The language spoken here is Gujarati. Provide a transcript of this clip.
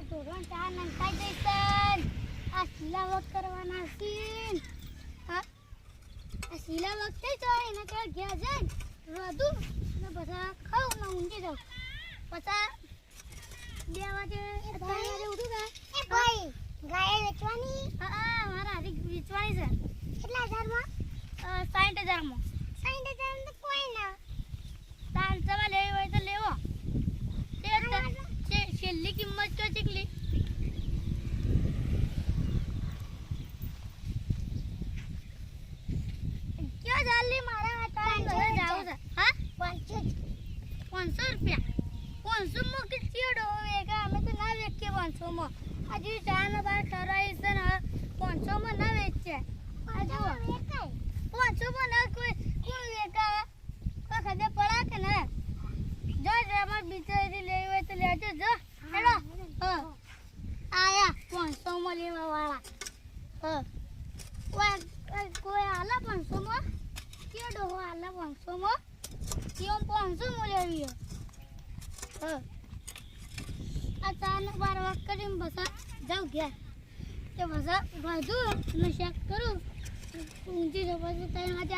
ધોરણ 4 નંખાઈ જઈશન. આ શિલાવક કરવાના સીન. હા આ શિલાવક થઈ જાય એને કે ઘેર જઈને રોધું ને બધા ખાઉં ને ઊંઘી જાઉં. પછી 2 વાગે 3 વાગે ઉઠું કા એ ભાઈ ગાય વેચવાની. હા મારા હારી વેચવાની છે. કેટલા હજારમાં? 60,000 માં. 60,000 તો કોઈ ના. તાન તમારે લેવી હોય તો લેવો. છેલ્લી કિંમત તો ચીકલી ક્યાં જલ્દી મારા તારા ઘરે જાવ છે. હા 500 રૂપિયા. 500 માં કે ચેડો વેગા અમે તો ના વેચીએ 500 માં. આજે ચાના બાર ઠરાઈ છે ને 500 માં ના વેચે. આ જો વેચાય 500 માં ના કોઈ વેચા કોઈ ખદે પડા કે ના. જો અમાર બિચારી લેવી હોય તો લેજો. જો હેડો આયા 500 માં લેવા વાળા. કોઈ આલા 500 માં કેડો આલા 500 માં કેમ 500 માં લેવી. આ ચાને 12 વાગ કરીને બસા જાવ ગયા કે બસા વધુ અને ચેક કરું ઊંચી જબરજસ્ત ટાઈમ આજે